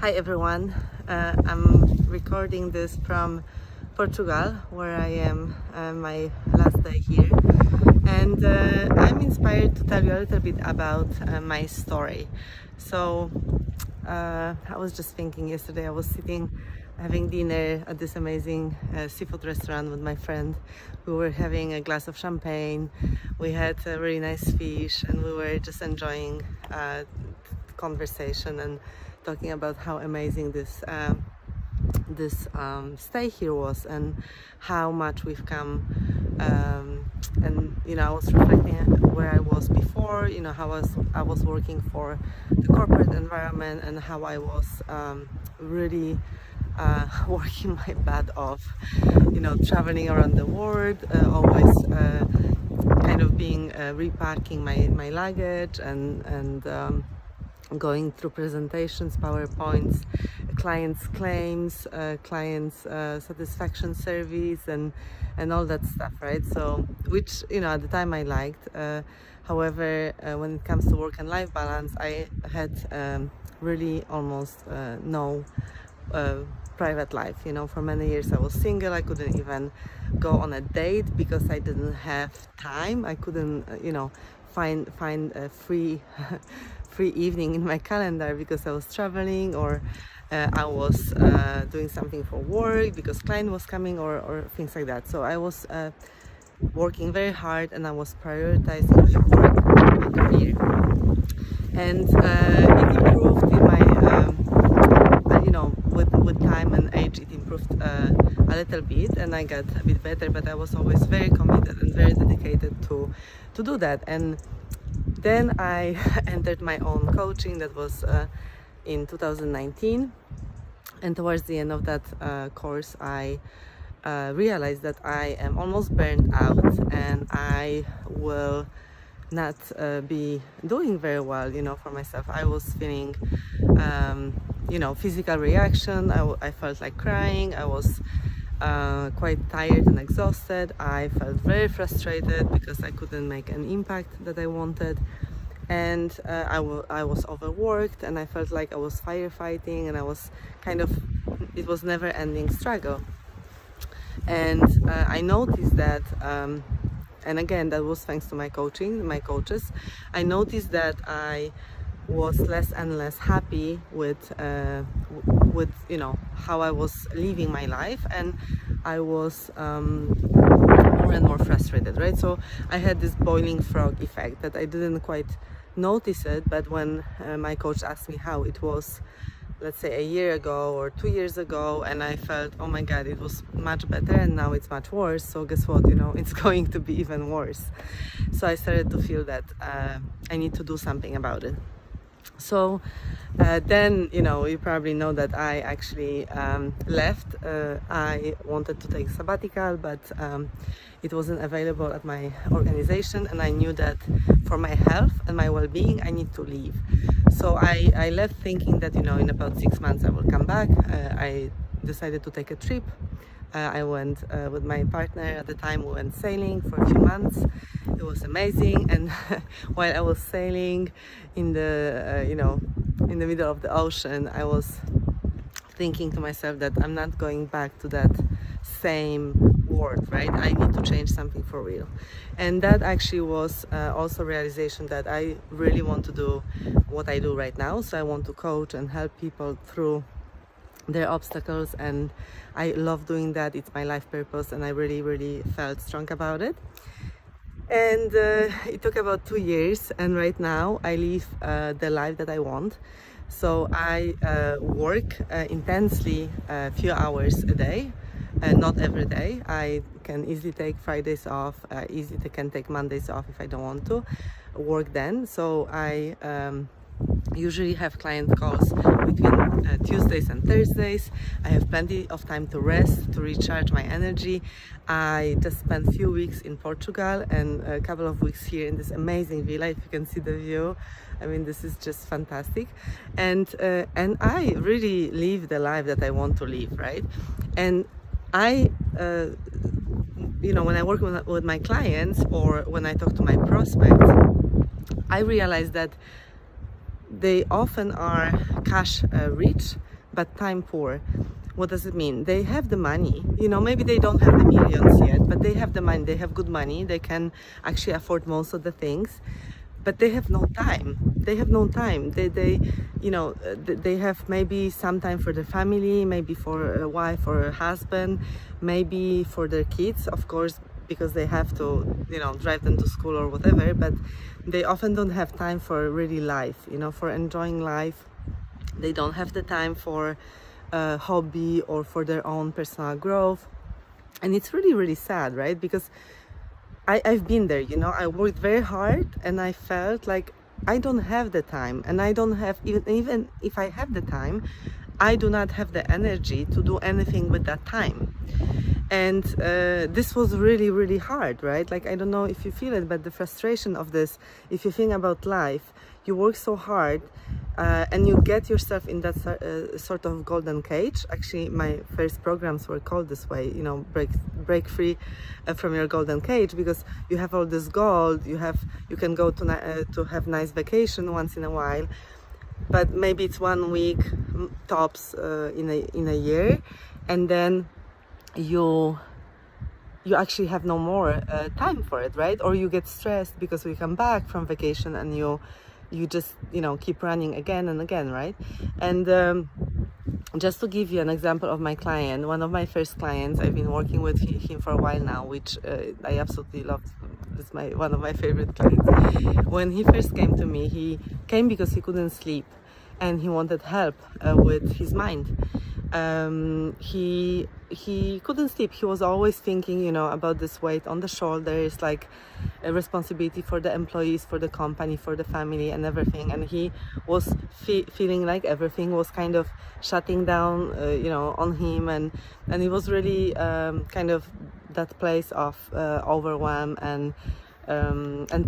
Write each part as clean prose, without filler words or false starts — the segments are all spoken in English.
Hi everyone, I'm recording this from Portugal where I am my last day here, and I'm inspired to tell you a little bit about my story. So I was just thinking yesterday, I was sitting having dinner at this amazing seafood restaurant with my friend. We were having a glass of champagne, we had a really nice fish, and we were just enjoying conversation and talking about how amazing this stay here was and how much we've come. And I was reflecting where I was before. How I was working for the corporate environment and how I was really working my butt off. Traveling around the world, always kind of being repacking my luggage and going through presentations, PowerPoints, clients' claims, clients' satisfaction surveys, and all that stuff, right? So, which at the time I liked. However, when it comes to work and life balance, I had really almost no private life. For many years I was single. I couldn't even go on a date because I didn't have time. I couldn't, find a free free evening in my calendar because I was traveling, or I was doing something for work because client was coming, or things like that. So I was working very hard and I was prioritizing work and career, and it improved in my with time and age. It improved a little bit and I got a bit better, but I was always very committed and very dedicated to do that. And then I entered my own coaching. That was in 2019, and towards the end of that course I realized that I am almost burned out and I will not be doing very well for myself. I was feeling physical reaction. I felt like crying. I was quite tired and exhausted. I felt very frustrated because I couldn't make an impact that I wanted, and I was overworked, and I felt like I was firefighting, and I was it was never ending struggle. And I noticed that and again, that was thanks to my coaches. I noticed that I was less and less happy with how I was living my life, and I was more and more frustrated, right? So I had this boiling frog effect that I didn't quite notice it, but when my coach asked me how it was, let's say a year ago or 2 years ago, and I felt, oh my god, it was much better and now it's much worse. So guess what, it's going to be even worse. So I started to feel that I need to do something about it. So then you probably know that I actually left. I wanted to take sabbatical, but it wasn't available at my organization, and I knew that for my health and my well-being I need to leave. So I left thinking that in about 6 months I will come back. I decided to take a trip. I went with my partner at the time. We went sailing for a few months. It was amazing, and while I was sailing in the in the middle of the ocean, I was thinking to myself that I'm not going back to that same world, right? I need to change something for real. And that actually was also realization that I really want to do what I do right now. So I want to coach and help people through their obstacles, and I love doing that. It's my life purpose, and I really felt strong about it. And it took about 2 years, and right now I live the life that I want. So I work intensely a few hours a day, not every day. I can easily take Fridays off, easily can take Mondays off if I don't want to work then. So I usually have client calls between Tuesdays and Thursdays. I have plenty of time to rest, to recharge my energy. I just spent a few weeks in Portugal and a couple of weeks here in this amazing villa. If you can see the view, I mean, this is just fantastic. And I really live the life that I want to live, right? And I when I work with my clients or when I talk to my prospects, I realize that they often are cash rich but time poor. What does it mean? They have the money, maybe they don't have the millions yet, but they have the money, they have good money, they can actually afford most of the things, but they have no time. They have no time. They have maybe some time for their family, maybe for a wife or a husband, maybe for their kids, of course, because they have to, drive them to school or whatever, but they often don't have time for really life, for enjoying life. They don't have the time for a hobby or for their own personal growth. And it's really, really sad, right? Because I've been there, I worked very hard and I felt like I don't have the time, and I don't have, even if I have the time, I do not have the energy to do anything with that time. And this was really, really hard, right? Like, I don't know if you feel it, but the frustration of this, if you think about life, you work so hard and you get yourself in that sort of golden cage. Actually, my first programs were called this way, break free from your golden cage, because you have all this gold, you can go to have nice vacation once in a while, but maybe it's 1 week tops in a year, and then you actually have no more time for it, right? Or you get stressed because you come back from vacation and you just keep running again and again, right? And just to give you an example of my client, one of my first clients, I've been working with him for a while now, which I absolutely love. This is one of my favorite clients. When he first came to me, he came because he couldn't sleep and he wanted help with his mind. He couldn't sleep. He was always thinking, about this weight on the shoulders, like a responsibility for the employees, for the company, for the family and everything. And he was feeling like everything was kind of shutting down, on him. And it was really kind of that place of overwhelm and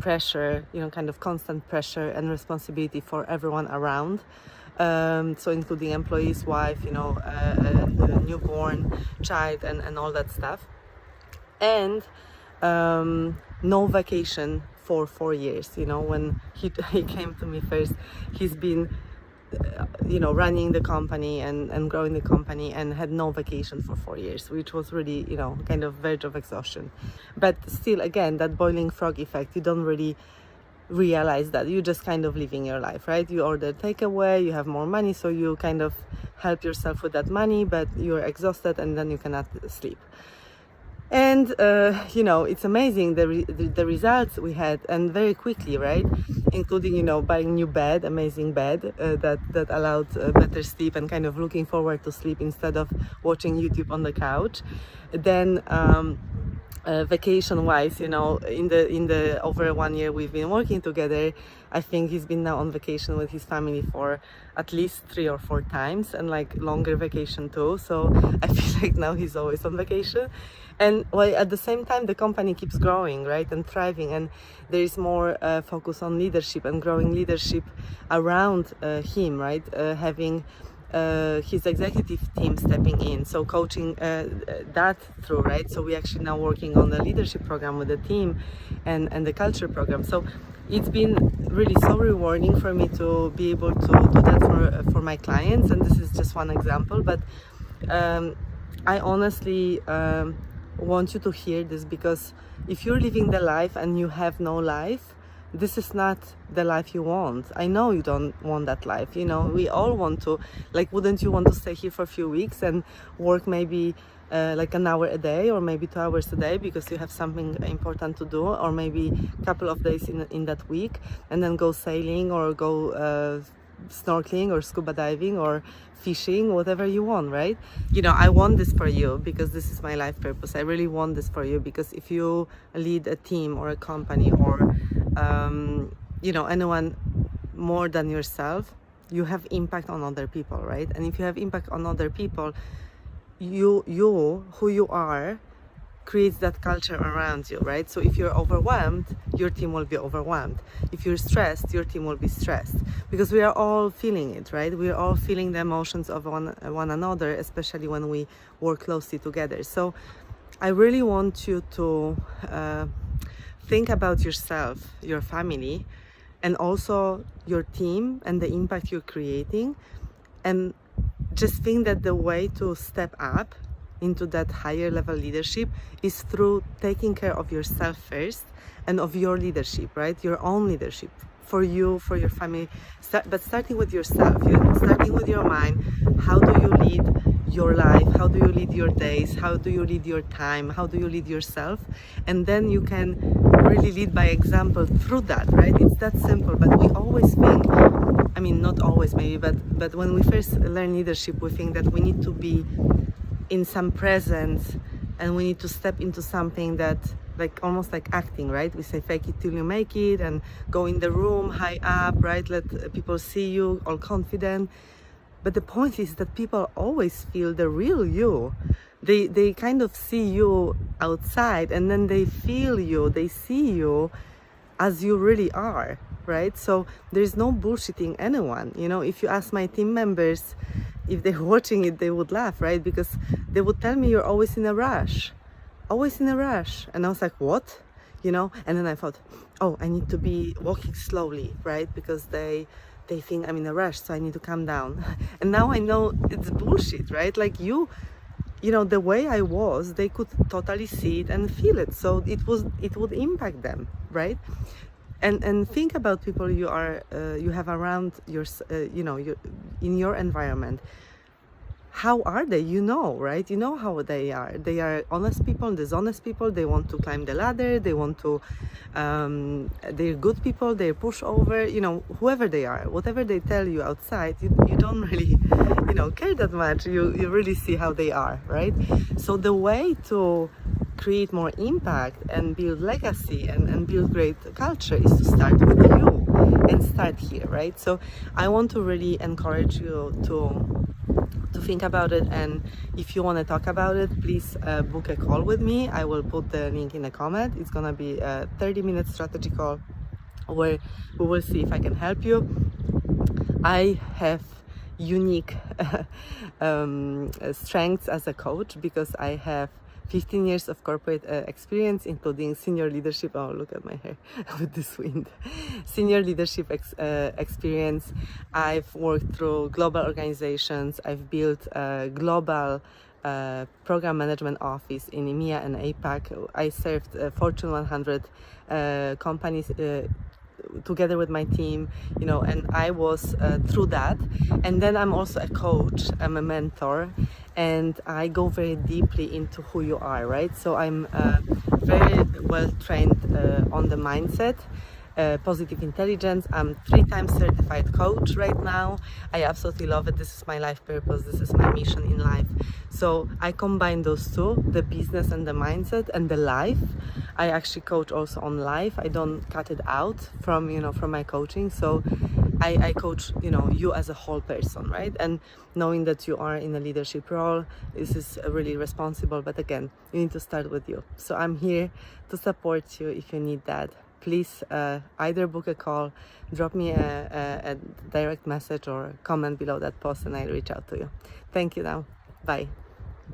pressure, kind of constant pressure and responsibility for everyone around. So including employees, wife, a newborn child and all that stuff. And no vacation for 4 years. When he came to me first, he's been running the company and growing the company and had no vacation for 4 years, which was really, kind of verge of exhaustion. But still, again, that boiling frog effect, you don't really realize that. You just kind of living your life, right? You order takeaway, you have more money, so you kind of help yourself with that money, but you're exhausted and then you cannot sleep. And it's amazing the results we had, and very quickly, right? Including buying new bed, amazing bed that allowed better sleep and kind of looking forward to sleep instead of watching YouTube on the couch. Then vacation wise, in the over 1 year we've been working together, I think he's been now on vacation with his family for at least 3 or 4 times, and like longer vacation too. So I feel like now he's always on vacation. And at the same time, the company keeps growing, right, and thriving, and there is more focus on leadership and growing leadership around him, right, having his executive team stepping in, so coaching that through, right? So we actually now working on the leadership program with the team and the culture program. So it's been really so rewarding for me to be able to do that for my clients, and this is just one example. But I honestly want you to hear this, because if you're living the life and you have no life, this is not the life you want. I know you don't want that life. We all want to, like, wouldn't you want to stay here for a few weeks and work maybe like an hour a day, or maybe 2 hours a day because you have something important to do, or maybe a couple of days in that week, and then go sailing or go snorkeling or scuba diving or fishing, whatever you want, right? I want this for you because this is my life purpose. I really want this for you, because if you lead a team or a company or anyone more than yourself, you have impact on other people, right? And if you have impact on other people, you who you are creates that culture around you, right? So if you're overwhelmed, your team will be overwhelmed. If you're stressed, your team will be stressed, because we are all feeling it, right? We are all feeling the emotions of one another, especially when we work closely together. So I really want you to think about yourself, your family, and also your team and the impact you're creating. And just think that the way to step up into that higher level leadership is through taking care of yourself first and of your leadership, right? Your own leadership for you, for your family, but starting with yourself, starting with your mind. How do you lead your life? How do you lead your days? How do you lead your time? How do you lead yourself? And then you can really lead by example through that, right? It's that simple, but we always think, I mean, not always maybe, but when we first learn leadership, we think that we need to be in some presence and we need to step into something that, like almost like acting, right? We say fake it till you make it and go in the room high up, right? Let people see you all confident. But the point is that people always feel the real you. They kind of see you outside and then they feel you, they see you as you really are, right? So there's no bullshitting anyone. You know, if you ask my team members, if they're watching it, they would laugh, right? Because they would tell me, you're always in a rush. Always in a rush. And I was like, what? You know? And then I thought, oh, I need to be walking slowly, right? Because they think I'm in a rush, so I need to calm down. And now I know it's bullshit, right? Like you know, the way I was, they could totally see it and feel it. So it would impact them, right? And think about people you have around your, you know, in your environment. How are they? You know, right? You know how they are. They are honest people, dishonest people. They want to climb the ladder. They want to, they're good people. They're pushover. You know, whoever they are, whatever they tell you outside, you don't really, you know, care that much. You really see how they are, right? So the way to create more impact and build legacy and build great culture is to start with you and start here, right? So I want to really encourage you to think about it, and if you want to talk about it, please book a call with me. I will put the link in the comment. It's gonna be a 30-minute strategy call where we will see if I can help you. I have unique strengths as a coach because I have 15 years of corporate experience, including senior leadership. Oh, look at my hair with this wind. Senior leadership experience. I've worked through global organizations. I've built a global program management office in EMEA and APAC. I served Fortune 100 companies together with my team, you know, and I was through that. And then I'm also a coach, I'm a mentor, and I go very deeply into who you are, right? So I'm very well trained on the mindset, positive intelligence. I'm 3 times certified coach right now. I absolutely love it. This is my life purpose. This is my mission in life. So I combine those two, the business and the mindset and the life. I actually coach also on life. I don't cut it out from, you know, from my coaching. So I coach, you know, you as a whole person, right? And knowing that you are in a leadership role, this is really responsible. But again, you need to start with you. So I'm here to support you if you need that. Please either book a call, drop me a direct message or comment below that post and I'll reach out to you. Thank you now. Bye.